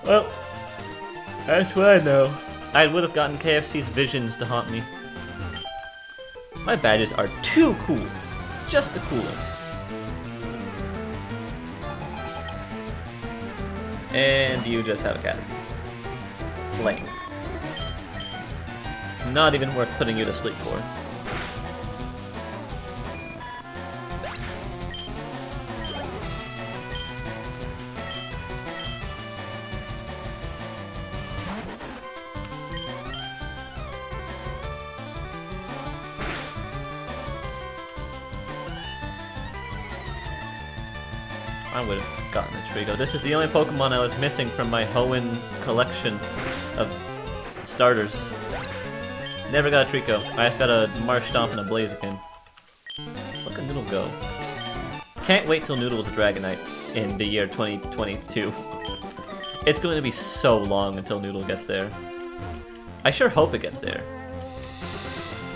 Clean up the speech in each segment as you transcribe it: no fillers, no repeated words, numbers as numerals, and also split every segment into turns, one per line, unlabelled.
Well, that's what I know. I would have gotten KFC's visions to haunt me. My badges are too cool. Just the coolest. And you just have a caterpie. Lame. Not even worth putting you to sleep for. I would have gotten a Trico. This is the only Pokemon I was missing from my Hoenn collection of starters. Never got a Trico. I just got a Marshtomp and a Blaziken. Let's look at Noodle go. Can't wait till Noodle's a Dragonite in the year 2022. It's going to be so long until Noodle gets there. I sure hope it gets there.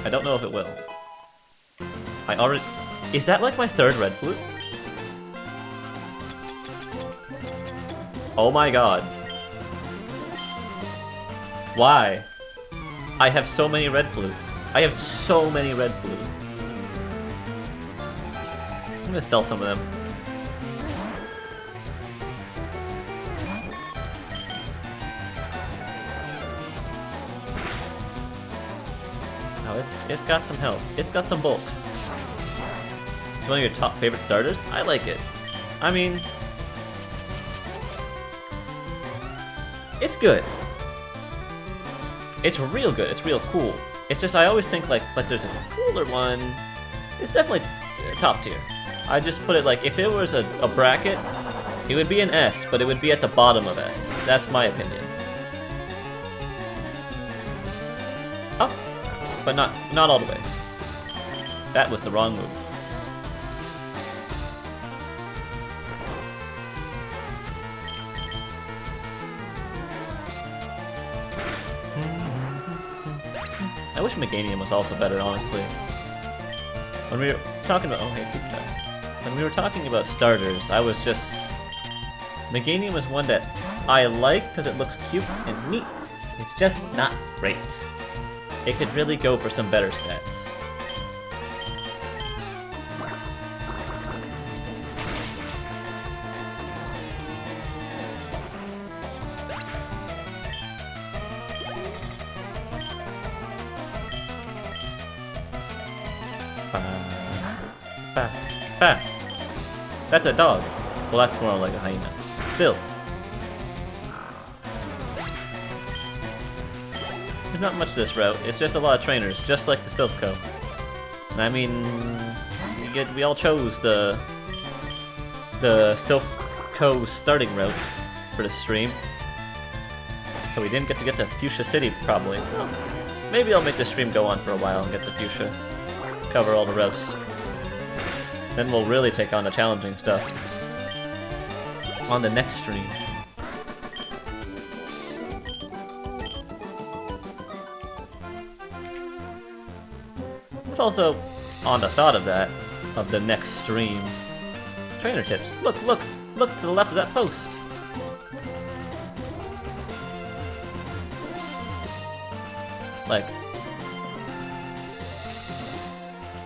I don't know if it will. I already... Is that like my third Red Flute? Oh my god. Why? I have so many Red Flute. I have so many Red Flute. I'm gonna sell some of them. Oh, it's got some health. It's got some bulk. It's one of your top favorite starters? I like it. I mean... It's good. It's real good. It's real cool. It's just I always think like there's a cooler one. It's definitely top tier. I just put it like if it was a bracket, it would be an S, but it would be at the bottom of S. That's my opinion. Up, but not all the way. That was the wrong move. I wish Meganium was also better, honestly. When we were talking about... Oh, hey, poop time. When we were talking about starters, I was just... Meganium is one that I like because it looks cute and neat. It's just not great. It could really go for some better stats. That's a dog. Well, that's more like a hyena. Still. There's not much to this route. It's just a lot of trainers, just like the Silph-Co. And I mean, we all chose the Silph-Co starting route for the stream. So we didn't get to Fuchsia City, probably. Well, maybe I'll make the stream go on for a while and get to Fuchsia. Cover all the routes. Then we'll really take on the challenging stuff on the next stream. But also, on the thought of that, of the next stream, trainer tips. Look to the left of that post. Like,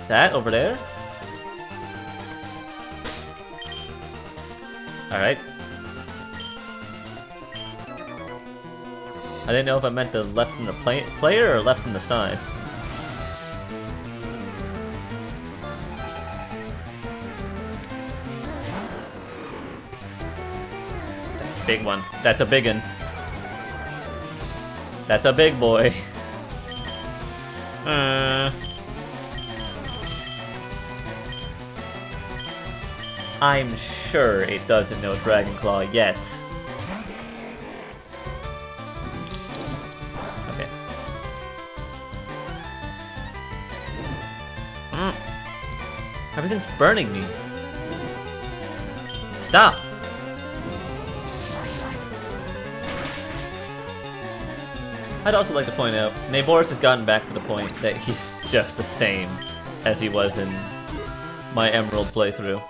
that over there? Alright. I didn't know if I meant the left from the player or left from the side. Big one. That's a big one. That's a big boy. I'm sure it doesn't know Dragon Claw yet. Okay. Everything's burning me. Stop! I'd also like to point out, Naboris has gotten back to the point that he's just the same as he was in my Emerald playthrough.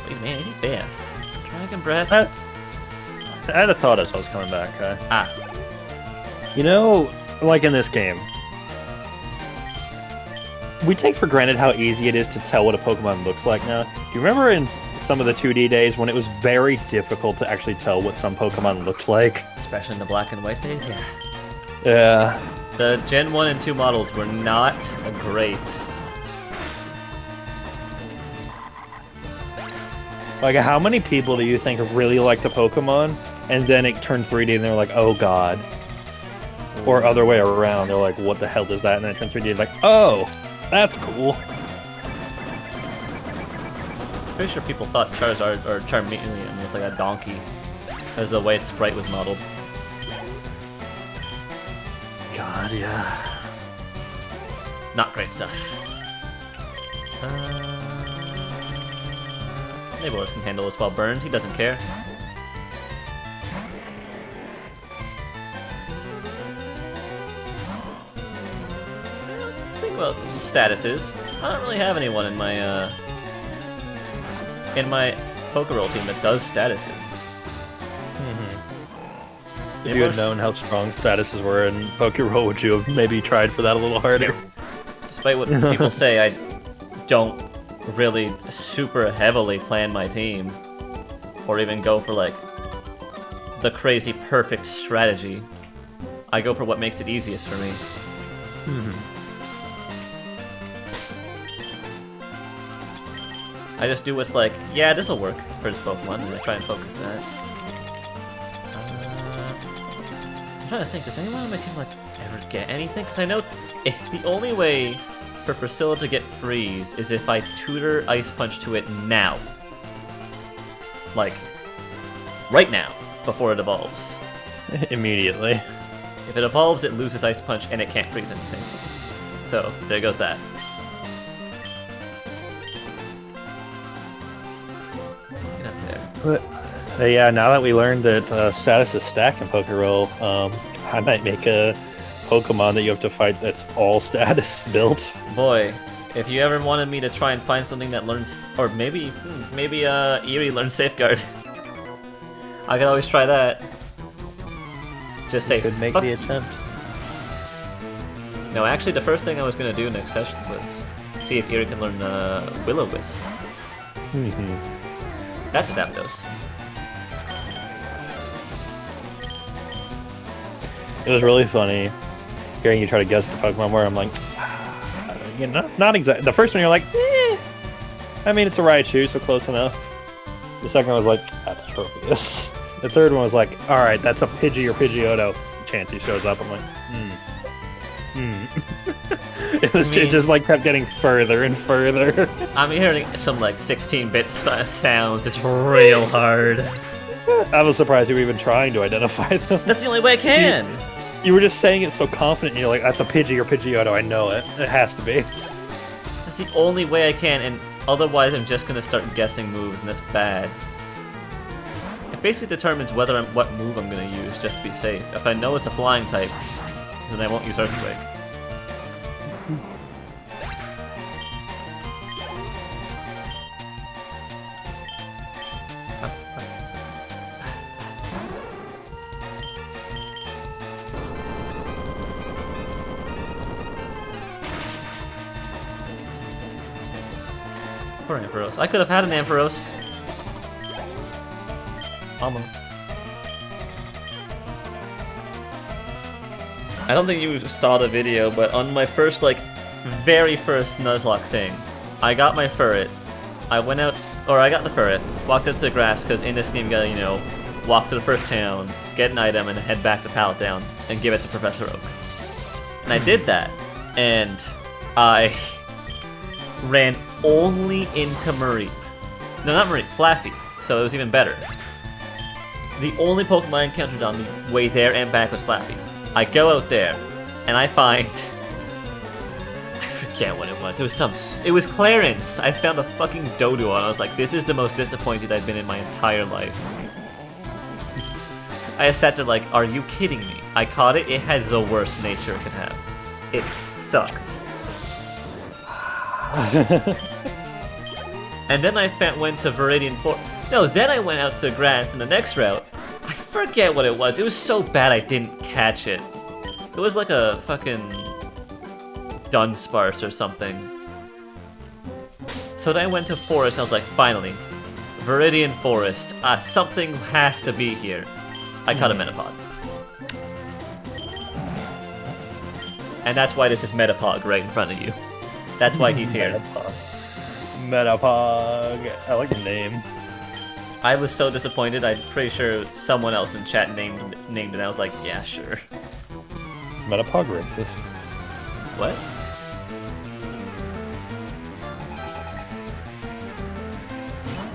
Wait, man, is he fast? Dragon Breath?
I had a thought as I was coming back.
Ah.
You know, like in this game, we take for granted how easy it is to tell what a Pokemon looks like now. Do you remember in some of the 2D days when it was very difficult to actually tell what some Pokemon looked like?
Especially in the black and white days, yeah.
Yeah.
The Gen 1 and 2 models were not great.
Like, how many people do you think really like the Pokemon, and then it turned 3D and they're like, oh god. Or other way around, they're like, what the hell is that? And then it turns 3D and like, oh, that's cool.
Pretty sure people thought Charizard or Charmeleon was like a donkey, as the way its sprite was modeled.
God, yeah.
Not great stuff. Neighbors can handle this while burned, he doesn't care. Think about statuses. I don't really have anyone in my Pokeroll team that does statuses.
If you had known how strong statuses were in Pokeroll, would you have maybe tried for that a little harder?
Yeah. Despite what people say, I don't really super heavily plan my team, or even go for like the crazy perfect strategy. I go for what makes it easiest for me. I just do what's like, yeah, this'll work for this Pokemon, and I try and focus that. I'm trying to think, does anyone on my team like ever get anything? Because I know the only way for Priscilla to get freeze is if I tutor Ice Punch to it now. Like, right now, before it evolves.
Immediately.
If it evolves, it loses Ice Punch and it can't freeze anything. So, there goes that. Get up there.
But yeah, now that we learned that status is stack in Pokeroll, I might make a Pokemon that you have to fight that's all status built.
Boy, if you ever wanted me to try and find something that learns, or maybe Eerie learns Safeguard, I could always try that. Just say,
Could make the attempt.
No, actually, the first thing I was gonna do next session was see if Eerie can learn Will-O-Wisp. That's a Zapdos.
It was really funny hearing you try to guess the Pokemon where I'm like, you know, not exactly. The first one you're like, I mean, it's a Raichu, so close enough. The second one was like, that's a Tropius. The third one was like, alright, that's a Pidgey or Pidgeotto. Chansey shows up, I'm like, It just like kept getting further and further.
I'm hearing some like 16-bit sounds, it's real hard.
I was surprised you were even trying to identify them.
That's the only way I can!
You were just saying it so confident, and you're like, that's a Pidgey or Pidgeotto, I know it. It has to be.
That's the only way I can, and otherwise I'm just gonna start guessing moves, and that's bad. It basically determines what move I'm gonna use, just to be safe. If I know it's a flying type, then I won't use Earthquake. Poor Ampharos. I could have had an Ampharos. Almost. I don't think you saw the video, but on my first, very first Nuzlocke thing, I got my Furret. I went out, or I got the Furret, walked out to the grass, because in this game you gotta, walk to the first town, get an item, and head back to Pallet Town, and give it to Professor Oak. And I did that, and I ran only into Mareep. No, not Mareep, Flaffy, so it was even better. The only Pokemon I encountered on the way there and back was Flaffy. I go out there, and I find... I forget what it was. It was Clarence. I found a fucking Doduo, and I was like, this is the most disappointed I've been in my entire life. I just sat there like, are you kidding me? I caught it, it had the worst nature it could have. It sucked. And then I went to Viridian Forest. No, then I went out to grass in the next route, I forget what it was. It was so bad I didn't catch it. It was like a fucking Dunsparce or something. So then I went to Forest, I was like, finally. Viridian Forest. Something has to be here. I caught a Metapod. And that's why this is Metapog right in front of you. That's why he's here.
Metapog. I like the name.
I was so disappointed, I'm pretty sure someone else in chat named it, and I was like, yeah, sure.
Metapog racist.
What?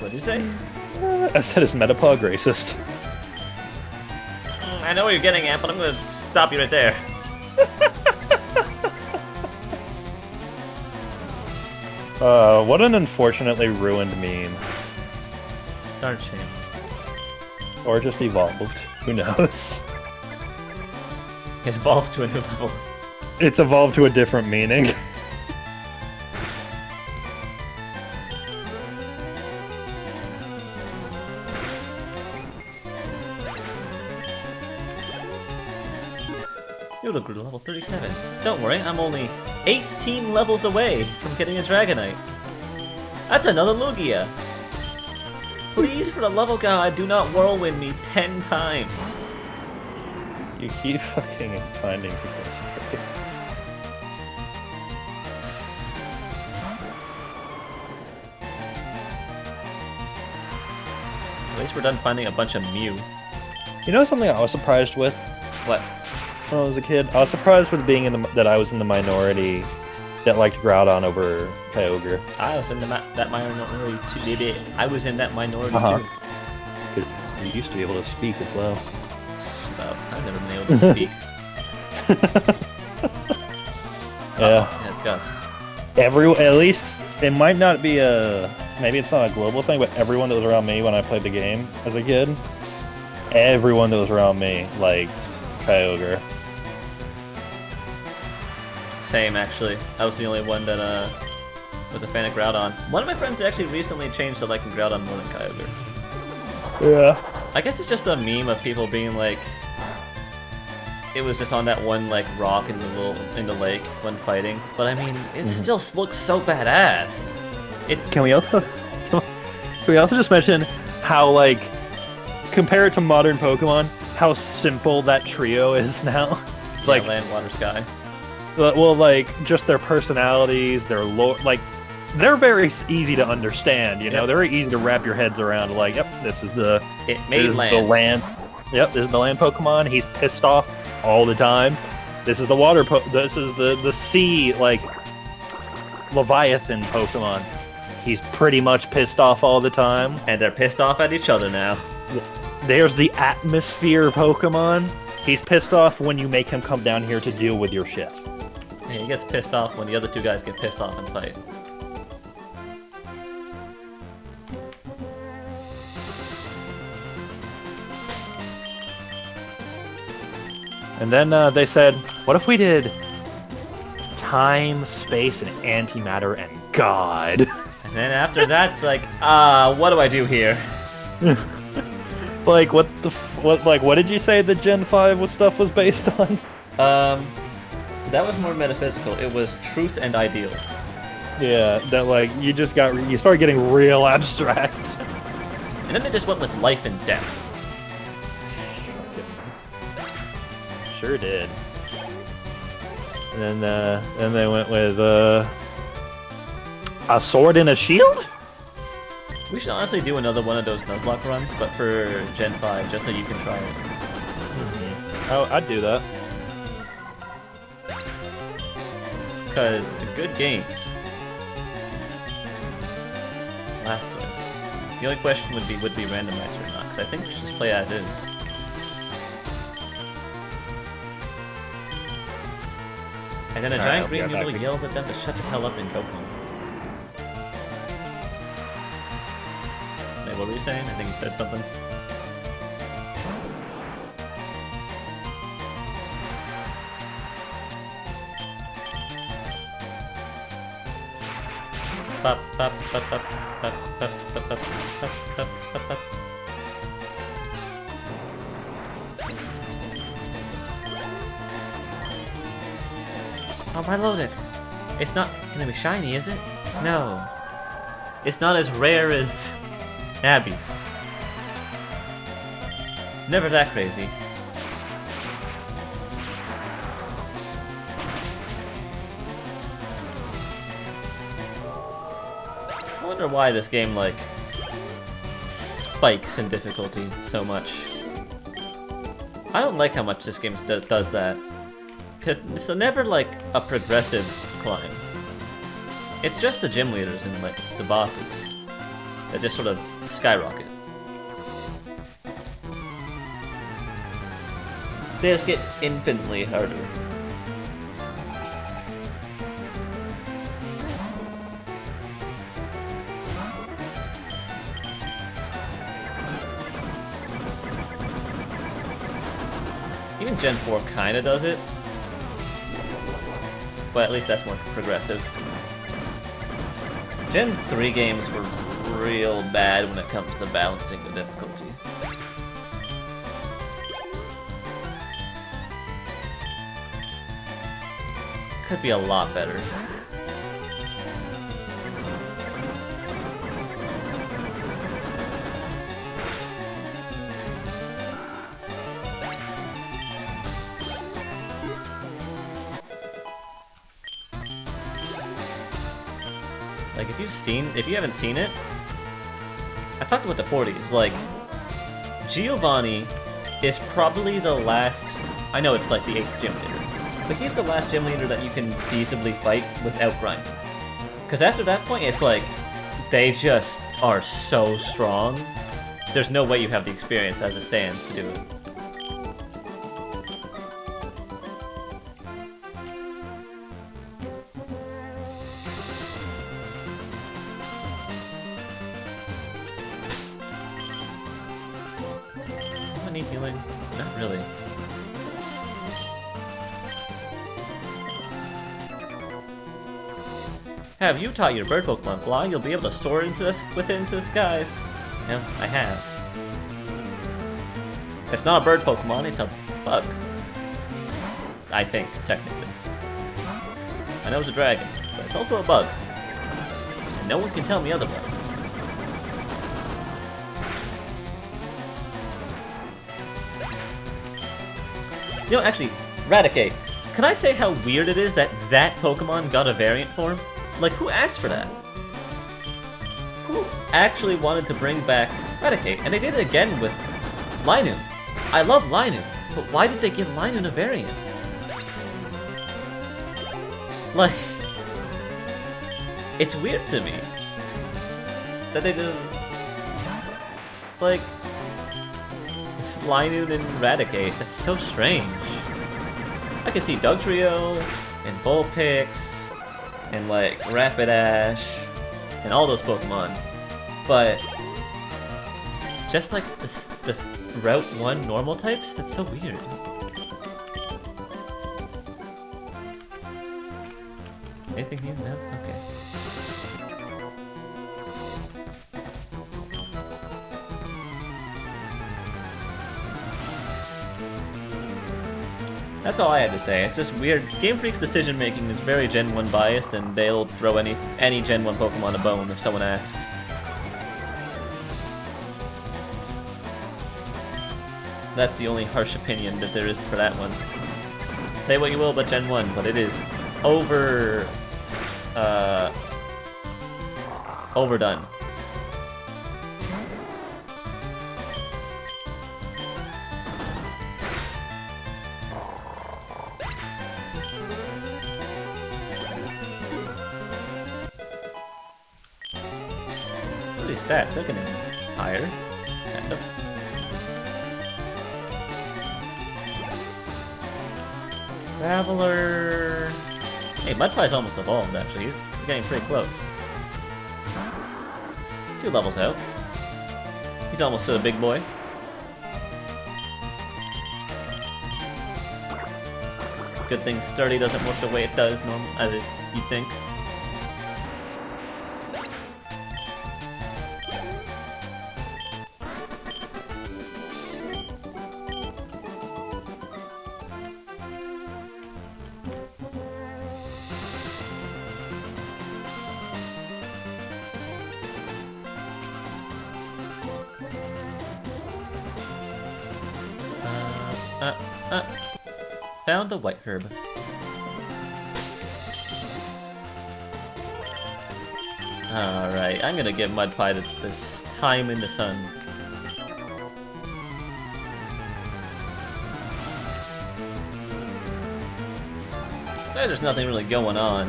What'd you say?
I said it's Metapog racist.
I know what you're getting at, but I'm gonna stop you right there.
What an unfortunately ruined meme.
Darn shame.
Or just evolved. Who knows?
It evolved to a new level.
It's evolved to a different meaning.
You grew to level 37. Don't worry, I'm only 18 levels away from getting a Dragonite. That's another Lugia. Please, for the love of God, do not whirlwind me 10 times.
You keep fucking finding things.
At least we're done finding a bunch of Mew.
You know something I was surprised with
What?
when I was a kid? I was surprised with being that I was in the minority that liked Groudon over Kyogre.
I was in that minority too, baby. I was in that minority too.
'Cause you used to be able to speak as well.
Shut up. I've never been able to speak.
Yeah.
That's Gust.
At least it might not be maybe it's not a global thing, but everyone that was around me when I played the game as a kid, everyone that was around me liked Kyogre.
Same, actually. I was the only one that was a fan of Groudon. One of my friends actually recently changed to liking Groudon more than Kyogre.
Yeah.
I guess it's just a meme of people being like, it was just on that one like rock in the lake when fighting. But I mean, it still looks so badass. It's
Can we also just mention how, like, compare it to modern Pokemon, how simple that trio is now? Like,
land, water, sky.
well, like, just their personalities, their lore, like, they're very easy to understand, you know?
Yep.
They're very easy to wrap your heads around, like, yep, this is the
land.
the land. Yep, this is the land Pokemon. He's pissed off all the time. This is the water this is the sea, like, Leviathan Pokemon. He's pretty much pissed off all the time.
And they're pissed off at each other now.
There's the atmosphere Pokemon. He's pissed off when you make him come down here to deal with your shit.
Yeah, he gets pissed off when the other two guys get pissed off and fight.
And then they said, what if we did time, space, and antimatter and God?
And then after that, it's like, what do I do here?
Like, what did you say the Gen 5 stuff was based on?
That was more metaphysical. It was truth and ideal.
Yeah, that, like, you started getting real abstract.
And then they just went with life and death.
Sure did. And then they went with a sword and a shield?
We should honestly do another one of those Nuzlocke runs, but for Gen 5, just so you can try it.
Oh, I'd do that.
Because good games. Last ones. The only question would be Randomizer or not, because I think we should just play as is. And then a giant green noodle yells at them to shut the hell up and go home. Wait, what were you saying? I think you said something. Pop, pop, pop, pop, pop, pop, pop, pop, pop, pop, pop, pop. Oh, my Lodic. It's not gonna be shiny, is it? No. It's not as rare as Abby's. Never that crazy. I wonder why this game, like, spikes in difficulty so much. I don't like how much this game does that. 'Cause it's never, like, a progressive climb. It's just the gym leaders and, like, the bosses that just sort of skyrocket. They just get infinitely harder. Even Gen 4 kinda does it, but at least that's more progressive. Gen 3 games were real bad when it comes to balancing the difficulty. Could be a lot better. Like, if you haven't seen it, I talked about the 40s, like, Giovanni is probably the last, I know it's like the 8th gym leader, but he's the last gym leader that you can feasibly fight without grinding. Because after that point, it's like, they just are so strong, there's no way you have the experience as it stands to do it. Need healing? Not really. Have you taught your bird Pokemon fly? You'll be able to soar into the skies. Yeah, I have. It's not a bird Pokemon, it's a bug. I think, technically. I know it's a dragon, but it's also a bug. And no one can tell me otherwise. You know, actually, Raticate, can I say how weird it is that that Pokemon got a variant form? Like, who asked for that? Who actually wanted to bring back Raticate? And they did it again with Linoon. I love Linoon, but why did they give Linoon a variant? Like, it's weird to me that they just, like, Linoon and Raticate. That's so strange. I can see Dugtrio and Vulpix and like Rapidash and all those Pokemon, but just like the Route 1 normal types, that's so weird. Anything new? No? Okay. That's all I had to say. It's just weird. Game Freak's decision making is very Gen 1 biased, and they'll throw any Gen 1 Pokemon a bone if someone asks. That's the only harsh opinion that there is for that one. Say what you will about Gen 1, but it is overdone. These stats, they're getting higher. Kind of. Traveler. Hey, Mudpie's almost evolved, actually. He's getting pretty close. 2 levels out. He's almost to the big boy. Good thing Sturdy doesn't work the way it does, as you'd think. Found the white herb. Alright, I'm gonna give Mudpie this time in the sun. Sorry, there's nothing really going on.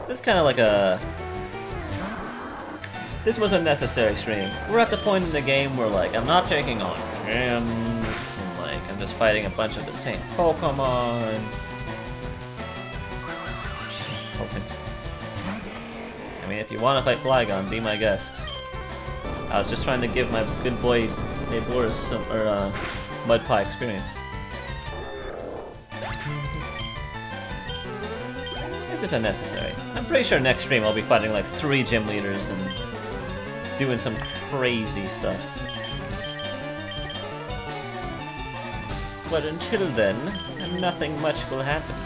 This is kind of like a... This was a necessary stream. We're at the point in the game where, like, I'm not taking on gyms, and, like, I'm just fighting a bunch of the same Pokemon. I mean, if you want to fight Flygon, be my guest. I was just trying to give my good boy Boris some, Mudpie experience. It's just unnecessary. I'm pretty sure next stream I'll be fighting like 3 gym leaders and doing some crazy stuff. But until then, nothing much will happen.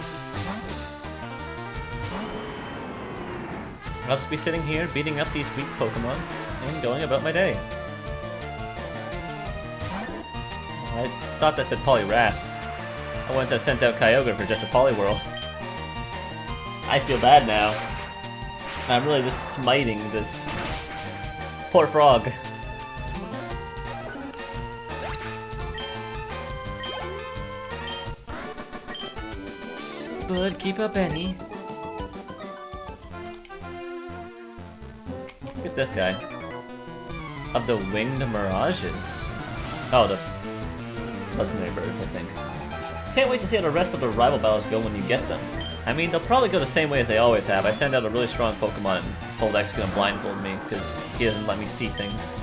I'll just be sitting here beating up these weak Pokemon and going about my day. I thought that said Poliwrath. I wouldn't have sent out Kyogre for just a Poliwhirl. I feel bad now. I'm really just smiting this poor frog. Bud, keep up, Benny. Let's get this guy. Of the winged mirages. Oh, the legendary birds, I think. Can't wait to see how the rest of the rival battles go when you get them. I mean, they'll probably go the same way as they always have. I send out a really strong Pokemon and Poldeck's gonna blindfold me because he doesn't let me see things.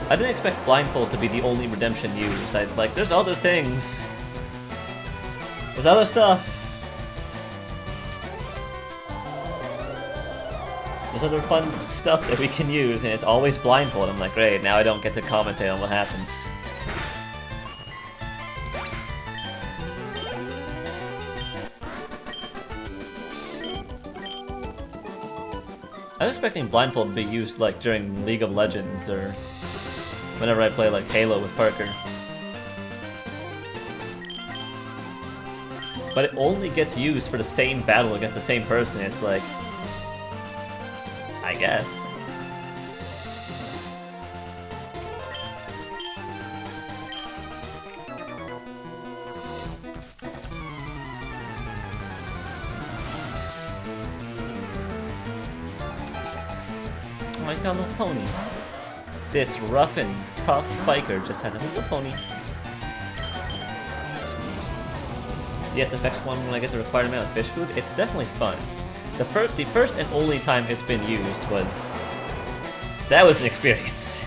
I didn't expect blindfold to be the only redemption used. Like, there's other things. There's other stuff. There's other fun stuff that we can use, and it's always blindfold. I'm like, great, now I don't get to commentate on what happens. I was expecting blindfold to be used like during League of Legends or whenever I play like Halo with Parker. But it only gets used for the same battle against the same person. It's like, I guess. Oh, he's got a little pony. This rough and tough biker just has a little pony. The SFX one, when I get the required amount of fish food, it's definitely fun. The first and only time it's been used was... That was an experience.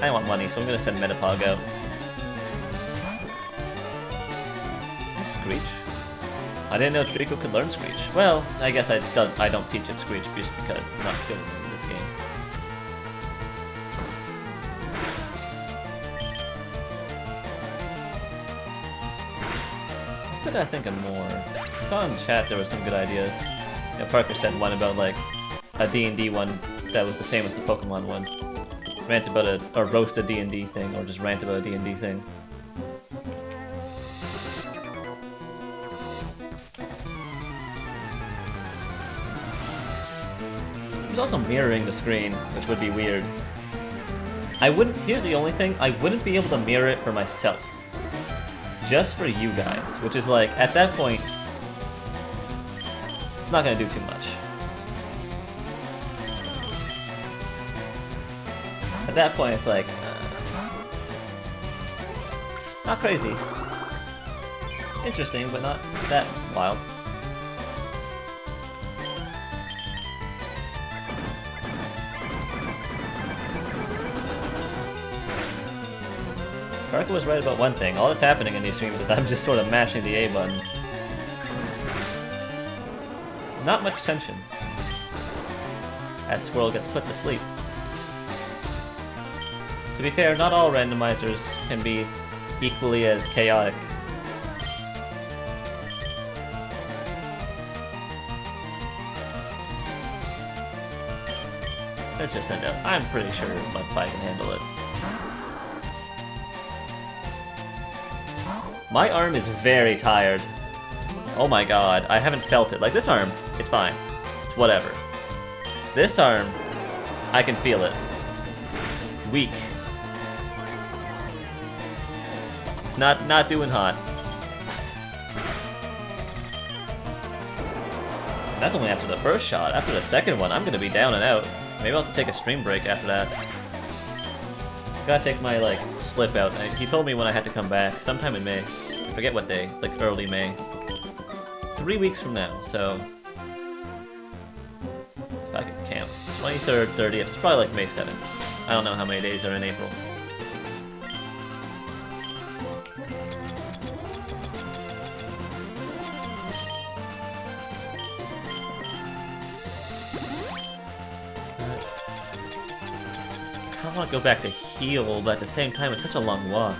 I want money, so I'm gonna send Metapog out. Screech? I didn't know Trico could learn Screech. Well, I guess I don't teach it Screech just because it's not good in this game. I still gotta think of more. I saw in chat there were some good ideas. You know, Parker said one about like a D&D one that was the same as the Pokemon one. Rant about or roast a D&D thing, or just rant about a D&D thing. There's also mirroring the screen, which would be weird. Here's the only thing, I wouldn't be able to mirror it for myself. Just for you guys, which is like, at that point, it's not gonna do too much. At that point, it's like, not crazy. Interesting, but not that wild. Parker was right about one thing. All that's happening in these streams is I'm just sort of mashing the A button. Not much tension. As Squirrel gets put to sleep. To be fair, not all randomizers can be equally as chaotic. Let's just end up. I'm pretty sure my Pie can handle it. My arm is very tired. Oh my god, I haven't felt it. Like this arm, it's fine. It's whatever. This arm, I can feel it. Weak. It's not doing hot. That's only after the first shot. After the second one, I'm gonna be down and out. Maybe I'll have to take a stream break after that. Gotta take my, like, slip out. He told me when I had to come back, sometime in May. I forget what day. It's like early May. 3 weeks from now, so... if I can count. 23rd, 30th, it's probably like May 7th. I don't know how many days are in April. I want to go back to heal, but at the same time, it's such a long walk.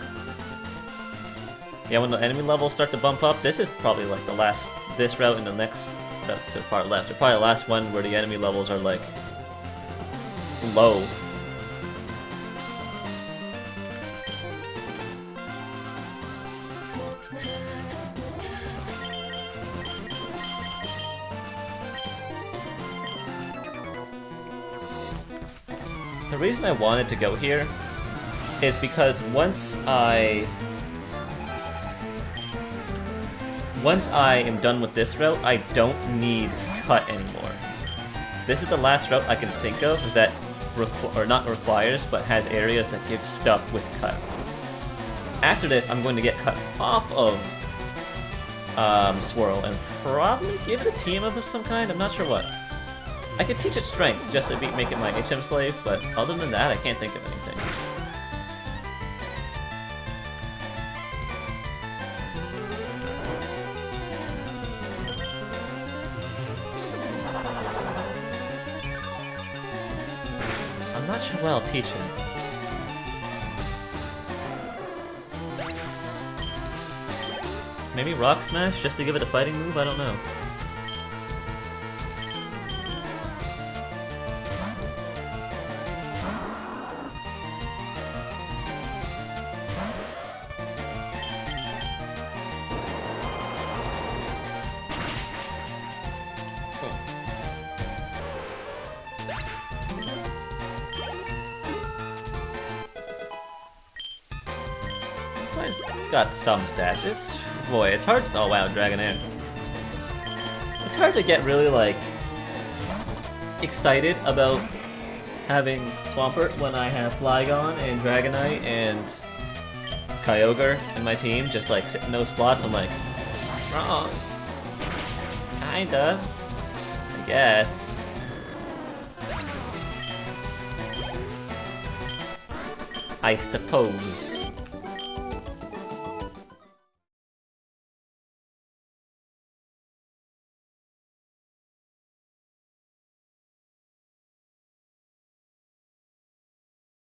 Yeah, when the enemy levels start to bump up, this is probably like the last, this route and the next to far left. It's probably the last one where the enemy levels are like low. The reason I wanted to go here is because once I am done with this route, I don't need cut anymore. This is the last route I can think of that not requires, but has areas that give stuff with cut. After this, I'm going to get cut off of Swirl and probably give it a team of some kind. I'm not sure what. I could teach it strength just to make it my HM slave, but other than that, I can't think of anything. I'm not sure what I'll teach him. Maybe Rock Smash just to give it a fighting move? I don't know. Got some stats. It's hard. Oh wow, Dragonair. It's hard to get really like excited about having Swampert when I have Flygon and Dragonite and Kyogre in my team, just like sitting in those slots. I'm like, strong. Kinda. I guess. I suppose.